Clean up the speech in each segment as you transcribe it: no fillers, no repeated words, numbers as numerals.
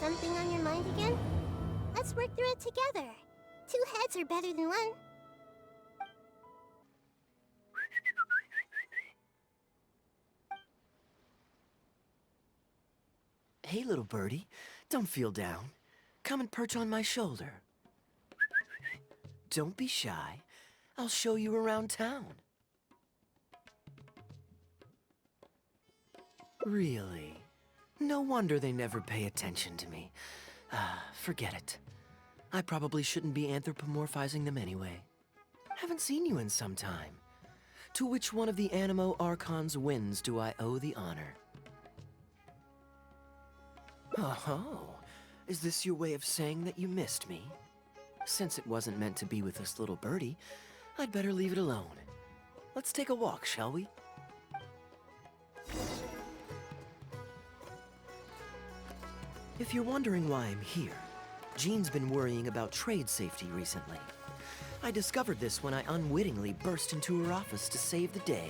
something on your mind again? Let's work through it together. 2 heads are better than 1. Hey, little birdie. Don't feel down. Come and perch on my shoulder. Don't be shy. I'll show you around town. Really? No wonder they never pay attention to me. Forget it. I probably shouldn't be anthropomorphizing them anyway. Haven't seen you in some time. To which one of the Animo Archons wins do I owe the honor? Oh, is this your way of saying that you missed me? Since it wasn't meant to be with this little birdie, I'd better leave it alone. Let's take a walk, shall we? If you're wondering why I'm here, Jean's been worrying about trade safety recently. I discovered this when I unwittingly burst into her office to save the day.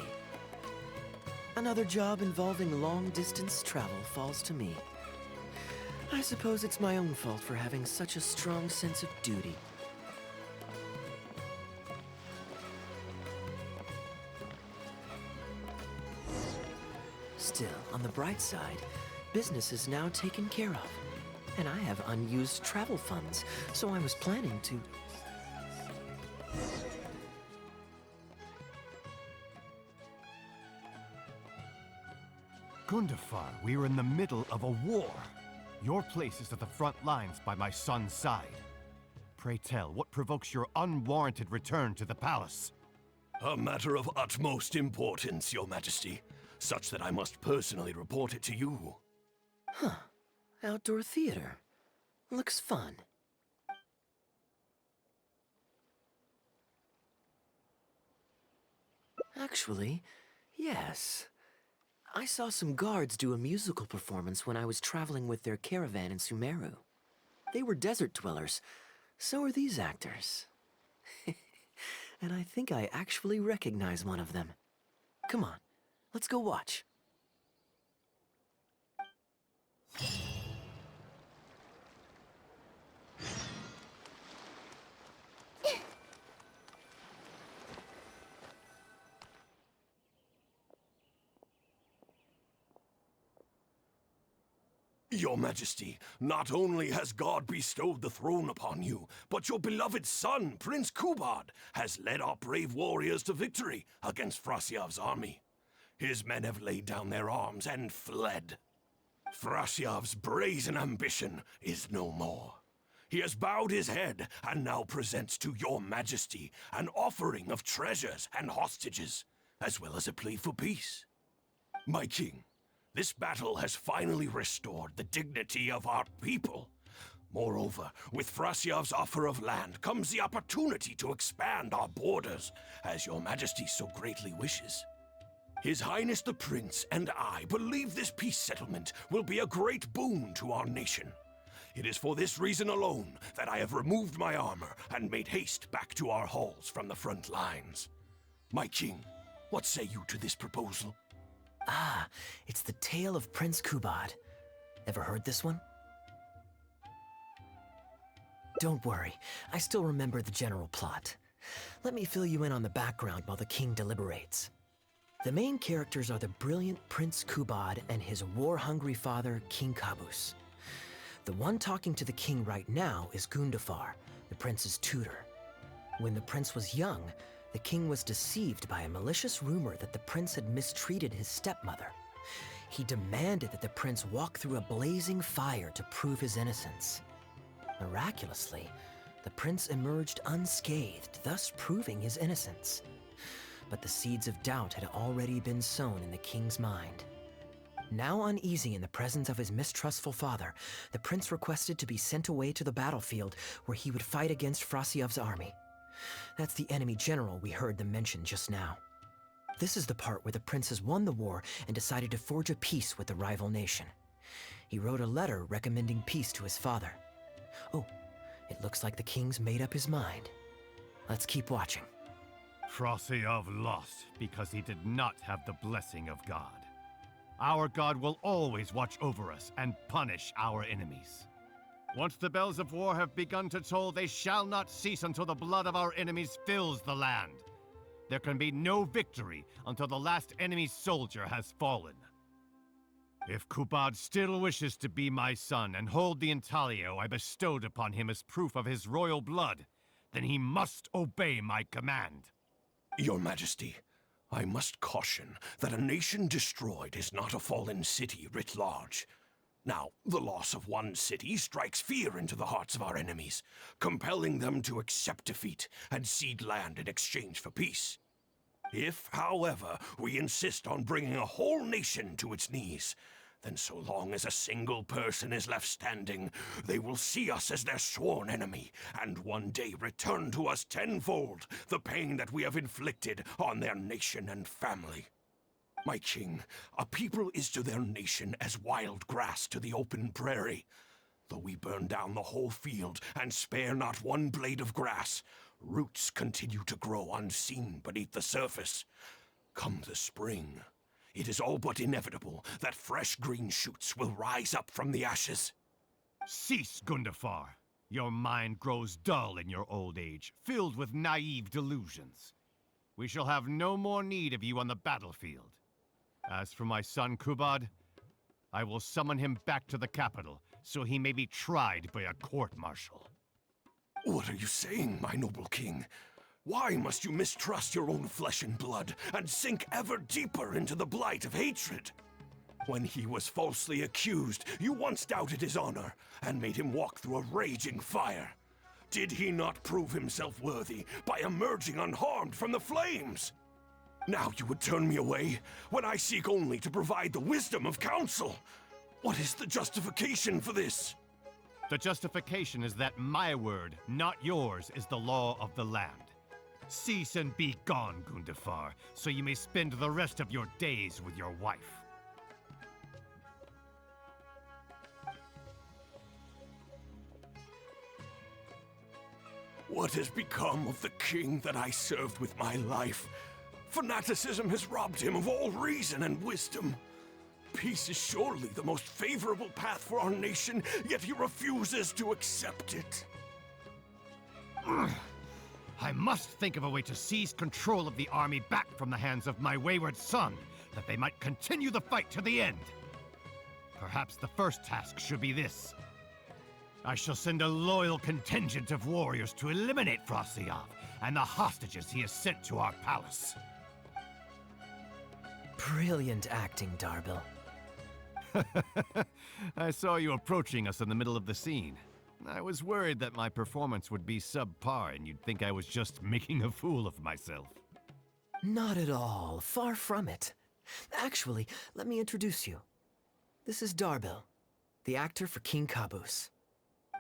Another job involving long-distance travel falls to me. I suppose it's my own fault for having such a strong sense of duty. Still, on the bright side, business is now taken care of. And I have unused travel funds, so I was planning to... Gundafar, we are in the middle of a war. Your place is at the front lines by my son's side. Pray tell, what provokes your unwarranted return to the palace? A matter of utmost importance, Your Majesty, such that I must personally report it to you. Huh. Outdoor theater. Looks fun. Actually, yes. I saw some guards do a musical performance when I was traveling with their caravan in Sumeru. They were desert dwellers. So are these actors. And I think I actually recognize one of them. Come on, let's go watch. Your Majesty, not only has God bestowed the throne upon you, but your beloved son, Prince Kubad, has led our brave warriors to victory against Frasyav's army. His men have laid down their arms and fled. Frasyav's brazen ambition is no more. He has bowed his head and now presents to your Majesty an offering of treasures and hostages, as well as a plea for peace. My king, this battle has finally restored the dignity of our people. Moreover, with Frasyav's offer of land comes the opportunity to expand our borders, as your Majesty so greatly wishes. His Highness the Prince and I believe this peace settlement will be a great boon to our nation. It is for this reason alone that I have removed my armor and made haste back to our halls from the front lines. My king, what say you to this proposal? Ah, it's the tale of Prince Kubad. Ever heard this one? Don't worry, I still remember the general plot. Let me fill you in on the background while the king deliberates. The main characters are the brilliant Prince Kubad and his war-hungry father, King Kabus. The one talking to the king right now is Gundafar, the prince's tutor. When the prince was young, the king was deceived by a malicious rumor that the prince had mistreated his stepmother. He demanded that the prince walk through a blazing fire to prove his innocence. Miraculously, the prince emerged unscathed, thus proving his innocence. But the seeds of doubt had already been sown in the king's mind. Now uneasy in the presence of his mistrustful father, the prince requested to be sent away to the battlefield where he would fight against Frasyav's army. That's the enemy general we heard them mention just now. This is the part where the prince has won the war and decided to forge a peace with the rival nation. He wrote a letter recommending peace to his father. Oh, it looks like the king's made up his mind. Let's keep watching. Frasyav lost because he did not have the blessing of God. Our God will always watch over us and punish our enemies. Once the bells of war have begun to toll, they shall not cease until the blood of our enemies fills the land. There can be no victory until the last enemy soldier has fallen. If Kubad still wishes to be my son and hold the intaglio I bestowed upon him as proof of his royal blood, then he must obey my command. Your Majesty, I must caution that a nation destroyed is not a fallen city writ large. Now, the loss of one city strikes fear into the hearts of our enemies, compelling them to accept defeat and cede land in exchange for peace. If, however, we insist on bringing a whole nation to its knees, then so long as a single person is left standing, they will see us as their sworn enemy, and one day return to us tenfold the pain that we have inflicted on their nation and family. My king, a people is to their nation as wild grass to the open prairie. Though we burn down the whole field and spare not one blade of grass, roots continue to grow unseen beneath the surface. Come the spring, it is all but inevitable that fresh green shoots will rise up from the ashes. Cease, Gundafar. Your mind grows dull in your old age, filled with naive delusions. We shall have no more need of you on the battlefield. As for my son Kubad, I will summon him back to the capital, so he may be tried by a court-martial. What are you saying, my noble king? Why must you mistrust your own flesh and blood, and sink ever deeper into the blight of hatred? When he was falsely accused, you once doubted his honor, and made him walk through a raging fire. Did he not prove himself worthy by emerging unharmed from the flames? Now you would turn me away, when I seek only to provide the wisdom of counsel. What is the justification for this? The justification is that my word, not yours, is the law of the land. Cease and be gone, Gundafar, so you may spend the rest of your days with your wife. What has become of the king that I served with my life? Fanaticism has robbed him of all reason and wisdom. Peace is surely the most favorable path for our nation, yet he refuses to accept it. I must think of a way to seize control of the army back from the hands of my wayward son, that they might continue the fight to the end. Perhaps the first task should be this. I shall send a loyal contingent of warriors to eliminate Frosyav and the hostages he has sent to our palace. Brilliant acting, Darbil. I saw you approaching us in the middle of the scene. I was worried that my performance would be subpar and you'd think I was just making a fool of myself. Not at all. Far from it. Actually, let me introduce you. This is Darbil, the actor for King Caboose.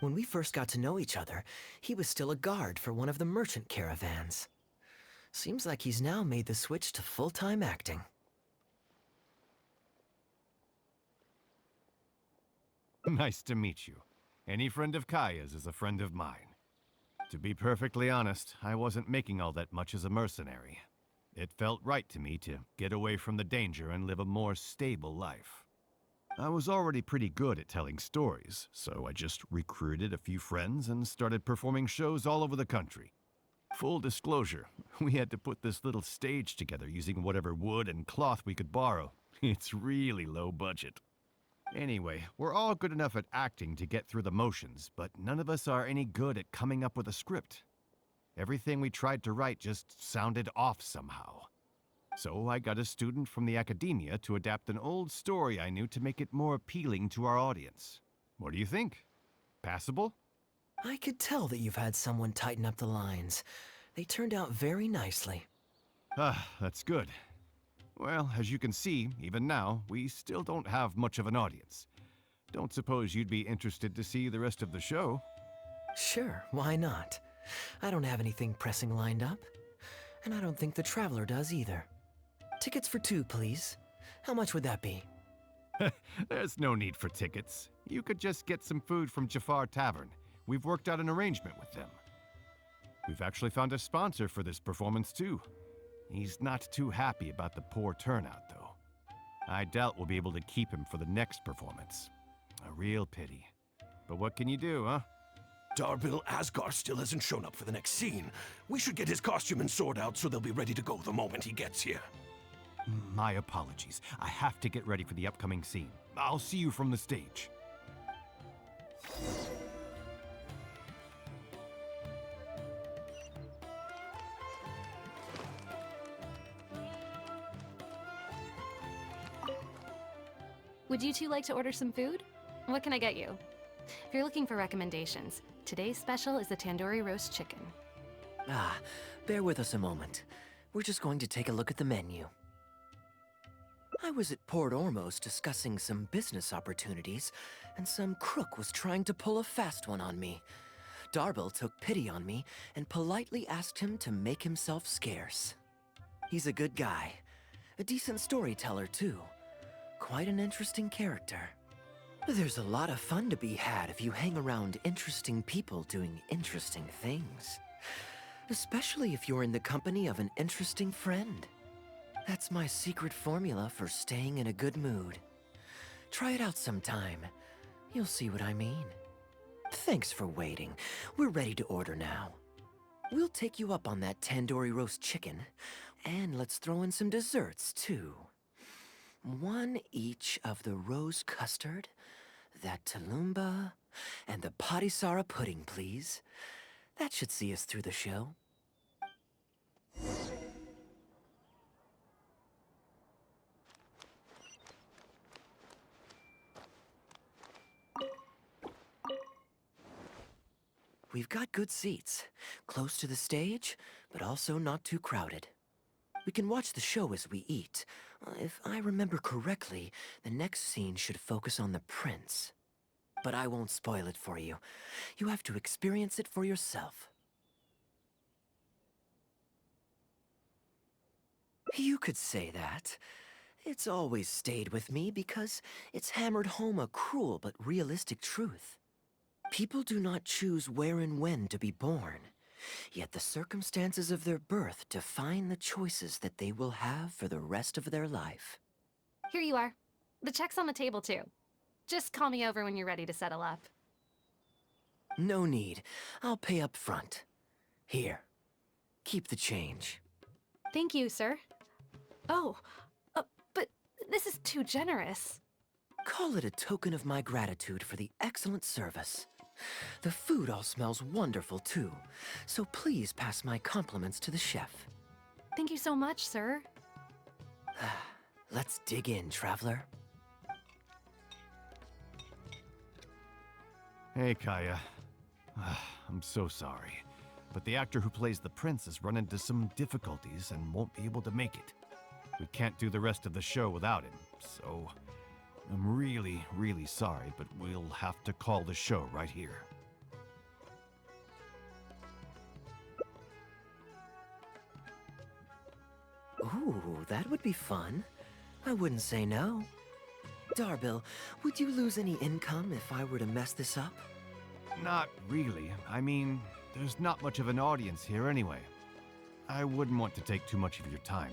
When we first got to know each other, he was still a guard for one of the merchant caravans. Seems like he's now made the switch to full-time acting. Nice to meet you. Any friend of Kaeya's is a friend of mine. To be perfectly honest, I wasn't making all that much as a mercenary. It felt right to me to get away from the danger and live a more stable life. I was already pretty good at telling stories, so I just recruited a few friends and started performing shows all over the country. Full disclosure, we had to put this little stage together using whatever wood and cloth we could borrow. It's really low budget. Anyway, we're all good enough at acting to get through the motions, but none of us are any good at coming up with a script. Everything we tried to write just sounded off somehow. So I got a student from the academia to adapt an old story I knew to make it more appealing to our audience. What do you think? Passable? I could tell that you've had someone tighten up the lines. They turned out very nicely. That's good. Well, as you can see, even now, we still don't have much of an audience. Don't suppose you'd be interested to see the rest of the show? Sure, why not? I don't have anything pressing lined up. And I don't think the Traveler does either. Tickets for 2, please. How much would that be? There's no need for tickets. You could just get some food from Jafar Tavern. We've worked out an arrangement with them. We've actually found a sponsor for this performance, too. He's not too happy about the poor turnout, though. I doubt we'll be able to keep him for the next performance. A real pity. But what can you do, huh? Darbil Asgar still hasn't shown up for the next scene. We should get his costume and sword out so they'll be ready to go the moment he gets here. My apologies. I have to get ready for the upcoming scene. I'll see you from the stage. Would you two like to order some food? What can I get you? If you're looking for recommendations, today's special is the tandoori roast chicken. Ah, bear with us a moment. We're just going to take a look at the menu. I was at Port Ormos discussing some business opportunities, and some crook was trying to pull a fast one on me. Darbil took pity on me and politely asked him to make himself scarce. He's a good guy. A decent storyteller, too. Quite an interesting character. There's a lot of fun to be had if you hang around interesting people doing interesting things. Especially if you're in the company of an interesting friend. That's my secret formula for staying in a good mood. Try it out sometime. You'll see what I mean. Thanks for waiting. We're ready to order now. We'll take you up on that tandoori roast chicken. And let's throw in some desserts, too. One each of the rose custard, that tulumba, and the patisara pudding, please. That should see us through the show. We've got good seats, close to the stage, but also not too crowded. We can watch the show as we eat. If I remember correctly, the next scene should focus on the prince. But I won't spoil it for you. You have to experience it for yourself. You could say that. It's always stayed with me because it's hammered home a cruel but realistic truth. People do not choose where and when to be born. Yet the circumstances of their birth define the choices that they will have for the rest of their life. Here you are. The check's on the table, too. Just call me over when you're ready to settle up. No need. I'll pay up front. Here. Keep the change. Thank you, sir. Oh, but this is too generous. Call it a token of my gratitude for the excellent service. The food all smells wonderful, too. So please pass my compliments to the chef. Thank you so much, sir. Let's dig in, traveler. Hey, Kaeya. I'm so sorry, but the actor who plays the prince has run into some difficulties and won't be able to make it. We can't do the rest of the show without him, so I'm really, really sorry, but we'll have to call the show right here. Ooh, that would be fun. I wouldn't say no. Darbil, would you lose any income if I were to mess this up? Not really. I mean, there's not much of an audience here anyway. I wouldn't want to take too much of your time,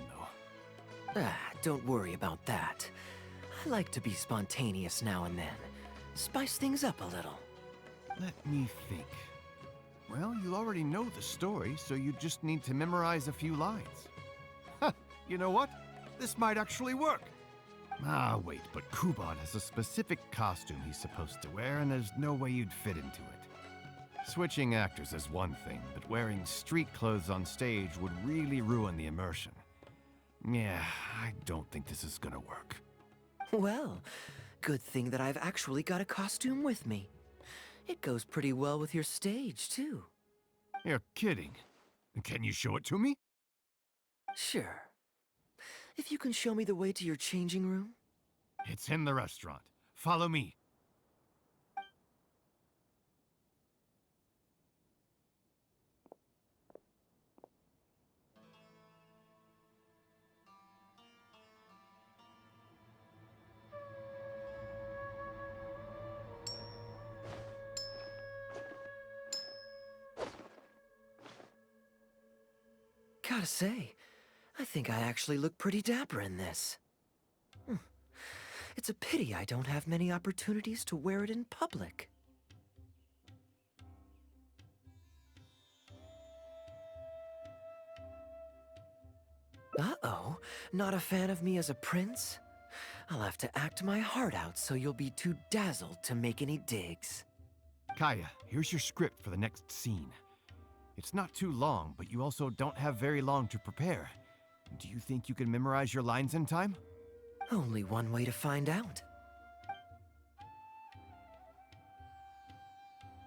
though. Don't worry about that. I like to be spontaneous now and then. Spice things up a little. Let me think. Well, you already know the story, so you just need to memorize a few lines. Huh, you know what? This might actually work. Ah, wait, but Kubad has a specific costume he's supposed to wear, and there's no way you'd fit into it. Switching actors is one thing, but wearing street clothes on stage would really ruin the immersion. Yeah, I don't think this is gonna work. Well, good thing that I've actually got a costume with me. It goes pretty well with your stage, too. You're kidding. Can you show it to me? Sure. If you can show me the way to your changing room? It's in the restaurant. Follow me. Gotta say, I think I actually look pretty dapper in this. It's a pity I don't have many opportunities to wear it in public. Uh-oh, not a fan of me as a prince? I'll have to act my heart out so you'll be too dazzled to make any digs. Kaeya, here's your script for the next scene. It's not too long, but you also don't have very long to prepare. Do you think you can memorize your lines in time? Only one way to find out.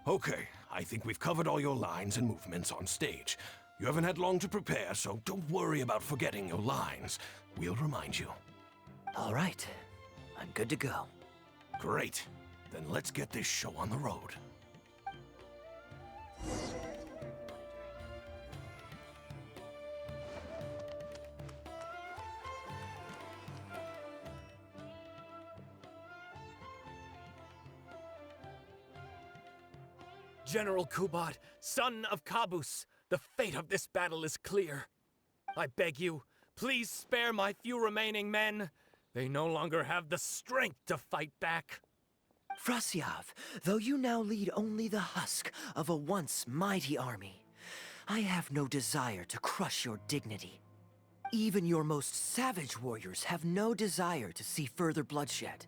Okay, I think we've covered all your lines and movements on stage. You haven't had long to prepare, so don't worry about forgetting your lines. We'll remind you. All right, I'm good to go. Great. Then let's get this show on the road. General Kubad, son of Kabus, the fate of this battle is clear. I beg you, please spare my few remaining men. They no longer have the strength to fight back. Frasiav, though you now lead only the husk of a once mighty army, I have no desire to crush your dignity. Even your most savage warriors have no desire to see further bloodshed,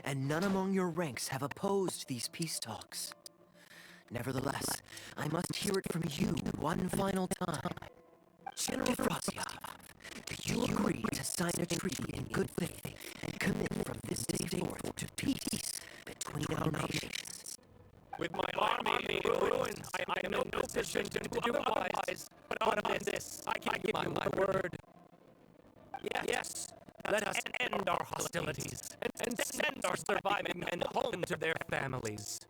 and none among your ranks have opposed these peace talks. Nevertheless, I must hear it from you one final time. General Frasiav, do you agree to sign a treaty in good faith and commit from this day forth to peace between our nations? With my army in ruins, I am in no position to do otherwise. But on this, I can give you my word. Yes, let us end our hostilities and send our surviving men home to their families.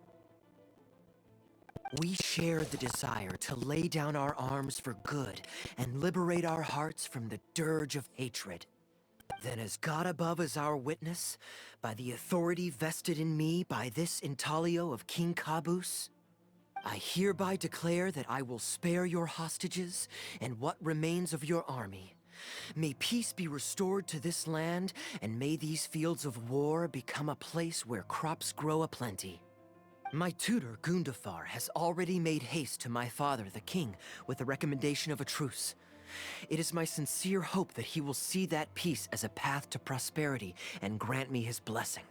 We share the desire to lay down our arms for good and liberate our hearts from the dirge of hatred. Then as God above is our witness, by the authority vested in me by this intaglio of King Kabus, I hereby declare that I will spare your hostages and what remains of your army. May peace be restored to this land, and may these fields of war become a place where crops grow aplenty. My tutor, Gundafar, has already made haste to my father, the king, with the recommendation of a truce. It is my sincere hope that he will see that peace as a path to prosperity and grant me his blessing.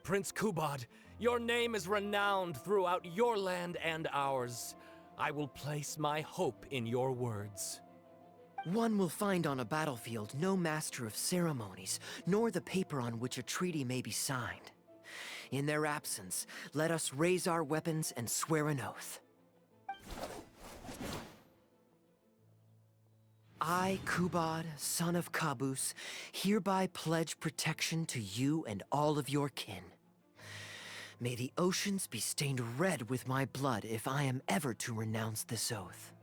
Prince Kubad, your name is renowned throughout your land and ours. I will place my hope in your words. One will find on a battlefield no master of ceremonies, nor the paper on which a treaty may be signed. In their absence, let us raise our weapons and swear an oath. I, Kubad, son of Kabus, hereby pledge protection to you and all of your kin. May the oceans be stained red with my blood if I am ever to renounce this oath.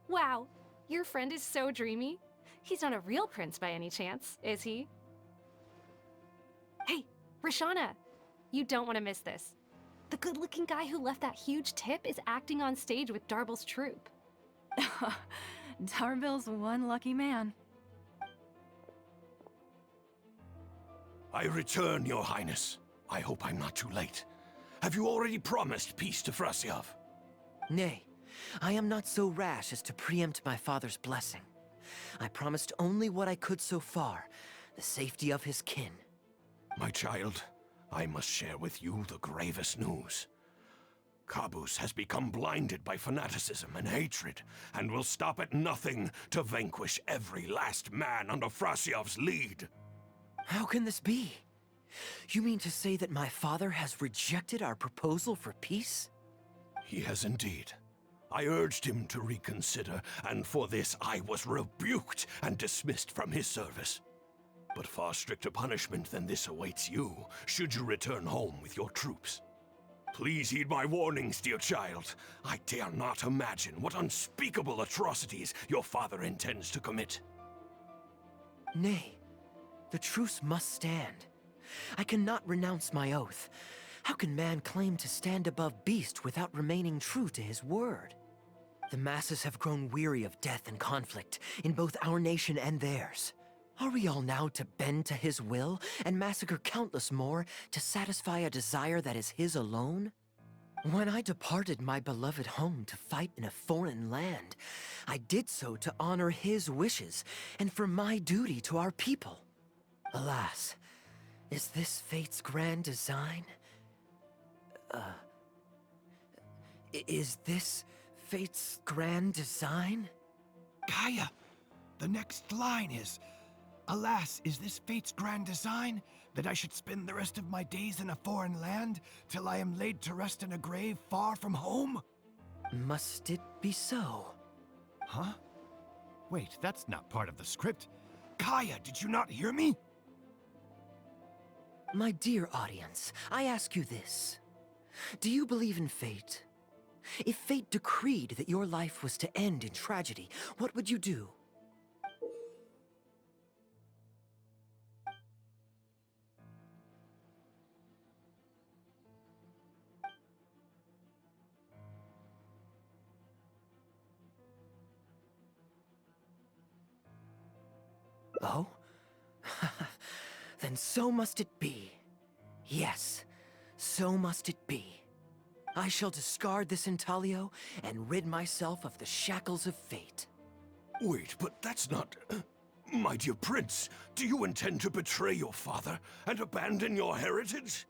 Wow, your friend is so dreamy. He's not a real prince by any chance, is he? Hey, Rashana, you don't want to miss this. The good-looking guy who left that huge tip is acting on stage with Darbel's troupe. Darbel's one lucky man. I return, Your Highness. I hope I'm not too late. Have you already promised peace to Frasiav? Nay, I am not so rash as to preempt my father's blessing. I promised only what I could so far, the safety of his kin. My child, I must share with you the gravest news. Kabus has become blinded by fanaticism and hatred, and will stop at nothing to vanquish every last man under Frasiav's lead. How can this be? You mean to say that my father has rejected our proposal for peace? He has indeed. I urged him to reconsider, and for this I was rebuked and dismissed from his service. But far stricter punishment than this awaits you, should you return home with your troops. Please heed my warnings, dear child. I dare not imagine what unspeakable atrocities your father intends to commit. Nay, the truce must stand. I cannot renounce my oath. How can man claim to stand above beast without remaining true to his word? The masses have grown weary of death and conflict, in both our nation and theirs. Are we all now to bend to his will and massacre countless more to satisfy a desire that is his alone? When I departed my beloved home to fight in a foreign land, I did so to honor his wishes and for my duty to our people. Alas, is this fate's grand design? Is this fate's grand design? Kaeya, the next line is, "Alas, is this fate's grand design, that I should spend the rest of my days in a foreign land, till I am laid to rest in a grave far from home?" Must it be so? Huh? Wait, that's not part of the script. Kaeya, did you not hear me? My dear audience, I ask you this. Do you believe in fate? If fate decreed that your life was to end in tragedy, what would you do? Oh? Then so must it be. Yes, so must it be. I shall discard this intaglio and rid myself of the shackles of fate. Wait, but that's not... My dear prince, do you intend to betray your father and abandon your heritage?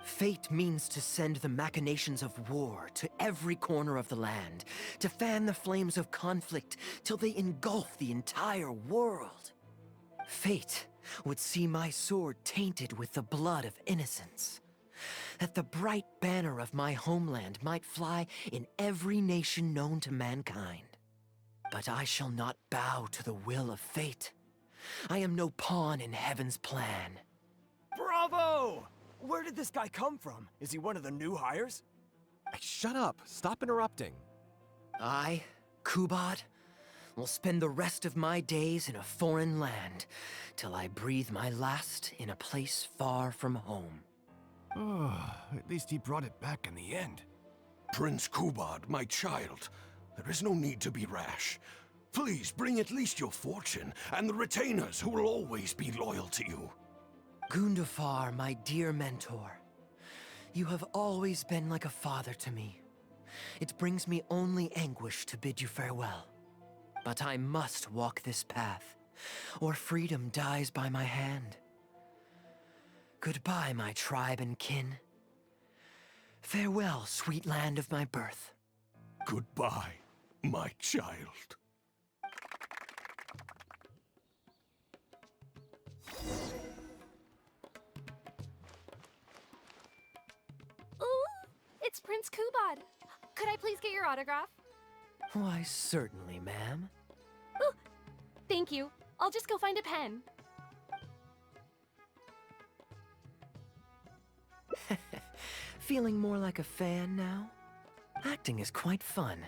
Fate means to send the machinations of war to every corner of the land, to fan the flames of conflict till they engulf the entire world. Fate would see my sword tainted with the blood of innocence, that the bright banner of my homeland might fly in every nation known to mankind. But I shall not bow to the will of fate. I am no pawn in heaven's plan. Bravo! Where did this guy come from? Is he one of the new hires? Hey, shut up! Stop interrupting. I, Kubad, will spend the rest of my days in a foreign land, till I breathe my last in a place far from home. Oh, at least he brought it back in the end. Prince Kubad, my child, there is no need to be rash. Please bring at least your fortune and the retainers who will always be loyal to you. Gundafar, my dear mentor, you have always been like a father to me. It brings me only anguish to bid you farewell. But I must walk this path, or freedom dies by my hand. Goodbye, my tribe and kin. Farewell, sweet land of my birth. Goodbye, my child. Ooh, it's Prince Kubad. Could I please get your autograph? Why, certainly, ma'am. Ooh, thank you. I'll just go find a pen. Feeling more like a fan now? Acting is quite fun.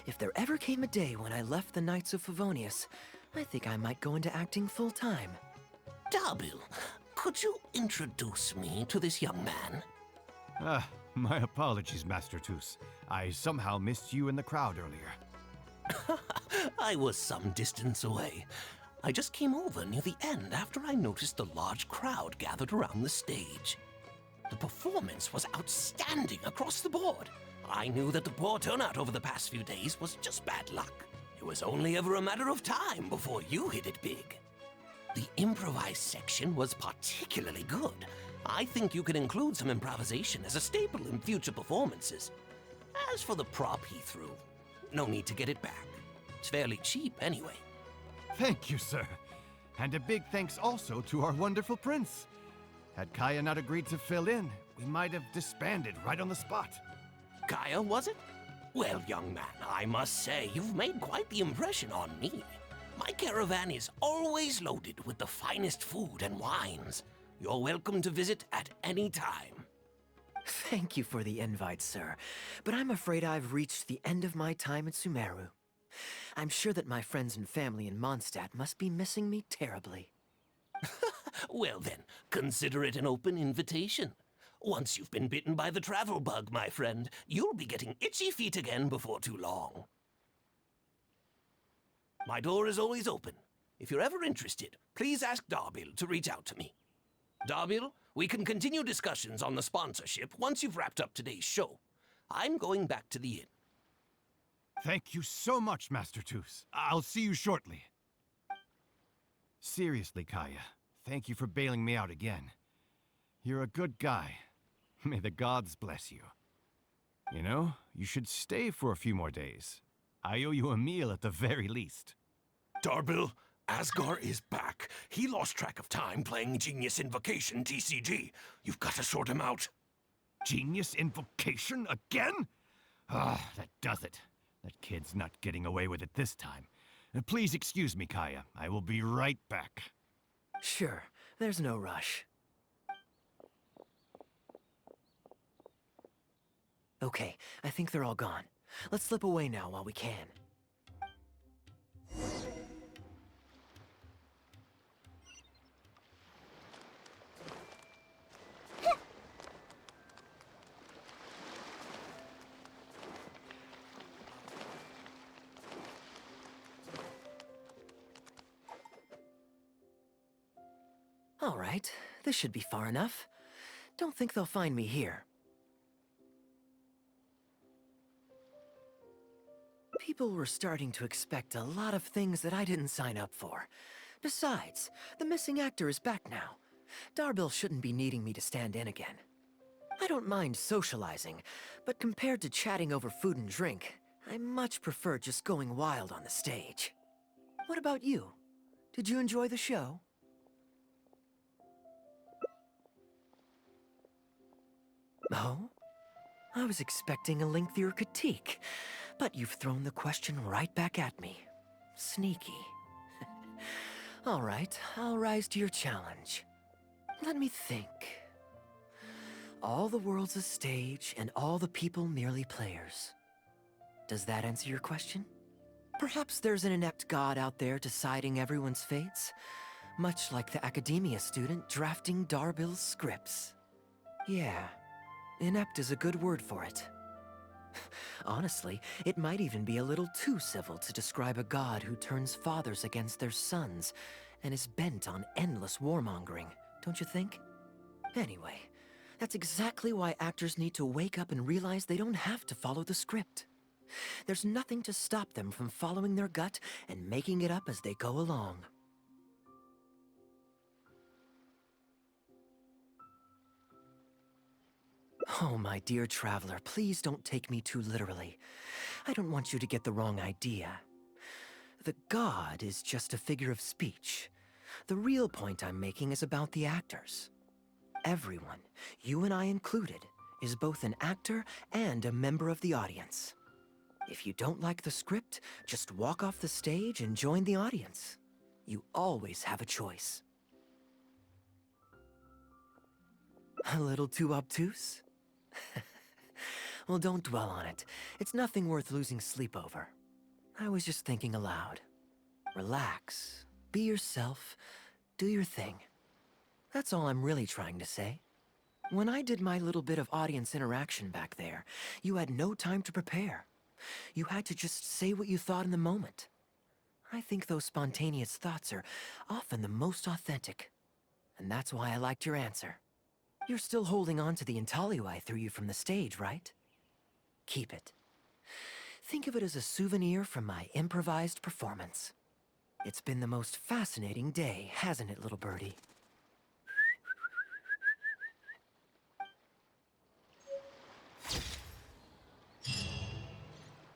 If there ever came a day when I left the Knights of Favonius, I think I might go into acting full-time. Darbil, could you introduce me to this young man? My apologies, Master Toos. I somehow missed you in the crowd earlier. I was some distance away. I just came over near the end after I noticed the large crowd gathered around the stage. The performance was outstanding across the board. I knew that the poor turnout over the past few days was just bad luck. It was only ever a matter of time before you hit it big. The improvised section was particularly good. I think you could include some improvisation as a staple in future performances. As for the prop he threw, no need to get it back. It's fairly cheap anyway. Thank you, sir. And a big thanks also to our wonderful prince. Had Kaeya not agreed to fill in, we might have disbanded right on the spot. Kaeya, was it? Well, young man, I must say you've made quite the impression on me. My caravan is always loaded with the finest food and wines. You're welcome to visit at any time. Thank you for the invite, sir, but I'm afraid I've reached the end of my time at Sumeru. I'm sure that my friends and family in Mondstadt must be missing me terribly. Well then, consider it an open invitation. Once you've been bitten by the travel bug, my friend, you'll be getting itchy feet again before too long. My door is always open. If you're ever interested, please ask Darbil to reach out to me. Darbil, We can continue discussions on the sponsorship once you've wrapped up today's show. I'm going back to the inn. Thank you so much, Master Toos. I'll see you shortly. Seriously, Kaeya, thank you for bailing me out again. You're a good guy. May the gods bless you. You know, you should stay for a few more days. I owe you a meal at the very least. Darbil, Asgar is back. He lost track of time playing Genius Invocation TCG. You've got to sort him out. Genius Invocation again? Ah, that does it. That kid's not getting away with it this time. Please excuse me, Kaeya. I will be right back. Sure, there's no rush. Okay, I think they're all gone. Let's slip away now while we can. All right, this should be far enough. Don't think they'll find me here. People were starting to expect a lot of things that I didn't sign up for. Besides, the missing actor is back now. Darbil shouldn't be needing me to stand in again. I don't mind socializing, but compared to chatting over food and drink, I much prefer just going wild on the stage. What about you? Did you enjoy the show? Oh? I was expecting a lengthier critique, but you've thrown the question right back at me. Sneaky. All right, I'll rise to your challenge. Let me think. All the world's a stage, and all the people merely players. Does that answer your question? Perhaps there's an inept god out there deciding everyone's fates, much like the academia student drafting Darbil's scripts. Yeah. Inept is a good word for it. Honestly, it might even be a little too civil to describe a god who turns fathers against their sons and is bent on endless warmongering, don't you think? Anyway, that's exactly why actors need to wake up and realize they don't have to follow the script. There's nothing to stop them from following their gut and making it up as they go along. Oh, my dear traveler, please don't take me too literally. I don't want you to get the wrong idea. The god is just a figure of speech. The real point I'm making is about the actors. Everyone, you and I included, is both an actor and a member of the audience. If you don't like the script, just walk off the stage and join the audience. You always have a choice. A little too obtuse? Well, don't dwell on it. It's nothing worth losing sleep over. I was just thinking aloud. Relax, be yourself, do your thing. That's all I'm really trying to say. When I did my little bit of audience interaction back there, you had no time to prepare. You had to just say what you thought in the moment. I think those spontaneous thoughts are often the most authentic. And that's why I liked your answer. You're still holding on to the intaglio I threw you from the stage, right? Keep it. Think of it as a souvenir from my improvised performance. It's been the most fascinating day, hasn't it, little birdie?